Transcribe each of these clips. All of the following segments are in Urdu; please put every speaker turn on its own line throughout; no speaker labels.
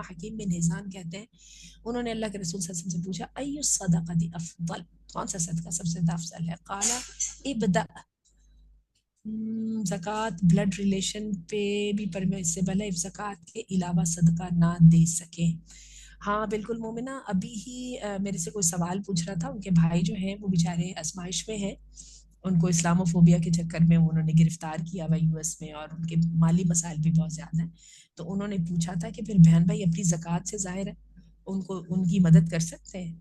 علامہ حکیم بن حزام کہتے ہیں انہوں نے اللہ کے رسول صلی اللہ علیہ وسلم سے پوچھا ای الصدقۃ افضل، کون سا صدقہ سب سے افضل ہے؟ قال ابدا، زکوٰۃ بلڈ ریلیشن پہ بھی پرمیسیبل ہے زکوٰۃ کے علاوہ صدقہ نہ دے سکیں۔ ہاں بالکل مومنہ، ابھی ہی میرے سے کوئی سوال پوچھ رہا تھا، ان کے بھائی جو ہیں وہ بیچارے آزمائش میں ہیں، ان کو اسلام و فوبیا کے چکر میں انہوں نے گرفتار کیا ہوا یو ایس میں، اور ان کے مالی مسائل بھی بہت زیادہ ہیں، تو انہوں نے پوچھا تھا کہ پھر بہن بھائی اپنی زکوٰۃ سے ظاہر ہے ان کو ان کی مدد کر سکتے ہیں،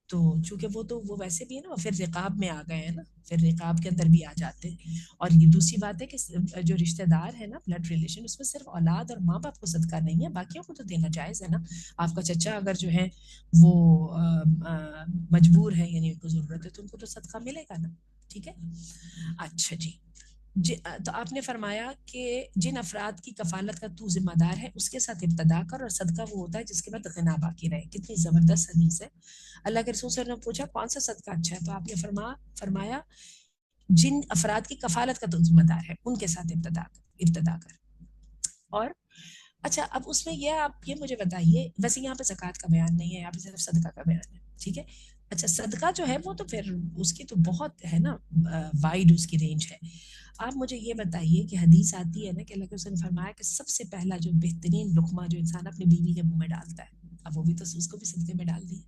تو چونکہ وہ ویسے بھی ہے نا، پھر رقاب میں آ گئے ہیں نا، پھر رقاب کے اندر بھی آ جاتے ہیں۔ اور یہ دوسری بات ہے کہ جو رشتہ دار ہے نا بلڈ ریلیشن، اس میں صرف اولاد اور ماں باپ کو صدقہ نہیں ہے، باقیوں کو تو دینا جائز ہے نا۔ آپ کا چچا اگر جو ہے وہ مجبور ہے، یعنی ان کو ضرورت ہے، تو ان کو تو صدقہ ملے گا نا، ٹھیک ہے۔ اچھا جی، تو آپ نے فرمایا کہ جن افراد کی کفالت کا تو ذمہ دار ہے اس کے ساتھ ابتدا کر، اور صدقہ وہ ہوتا ہے جس کے بعد غنا باقی رہے۔ کتنی زبردست حدیث ہے۔ اللہ کے رسول صلی اللہ علیہ وسلم نے پوچھا کون سا صدقہ اچھا ہے، تو آپ نے فرمایا جن افراد کی کفالت کا تو ذمہ دار ہے ان کے ساتھ ابتدا کر۔ اور اچھا اب اس میں یہ آپ یہ مجھے بتائیے، ویسے یہاں پہ زکوٰۃ کا بیان نہیں ہے، یہاں پہ صرف صدقہ کا بیان ہے، ٹھیک ہے۔ اچھا صدقہ جو ہے وہ تو پھر اس کی تو بہت ہے نا، وائڈ اس کی رینج ہے۔ آپ مجھے یہ بتائیے کہ حدیث آتی ہے نا کہ اللہ کے رسول نے فرمایا کہ سب سے پہلا جو بہترین لقمہ جو انسان اپنی بیوی کے منہ میں ڈالتا ہے، اب وہ بھی تو اس کو بھی صدقے میں ڈال دی،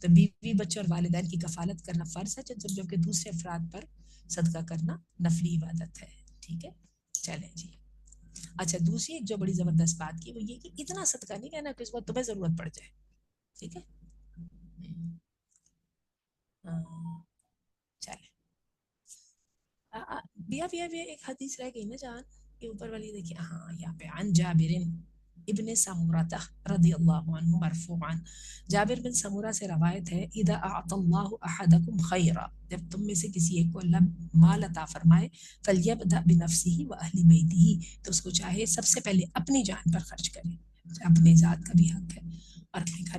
تو بیوی بچے اور والدین کی کفالت کرنا فرض ہے، جبکہ دوسرے افراد پر صدقہ کرنا نفلی عبادت ہے، ٹھیک ہے۔ چلیں جی، اچھا دوسری ایک جو بڑی زبردست بات کی وہ یہ کہ اتنا صدقہ نہیں کہنا کہ اس وقت تمہیں ضرورت پڑ جائے، ٹھیک ہے۔ چلیں بیا ایک حدیث رہ گئی نا جان، یہ اوپر والی دیکھیے، ہاں یہاں پہ عن جابر ابن سمورہ رضی اللہ عنہ مرفوعا، جابر بن سمورہ سے روایت ہے اذا اعطى اللہ احدکم خیرا، جب تم میں سے کسی ایک کو اللہ مال عطا فرمائے، فلیبدأ بنفسہ واہل بیتہ، تو اس کو چاہے سب سے پہلے اپنی جان پر خرچ کرے، اپنے ذات کا بھی حق ہے اور اپنے گھر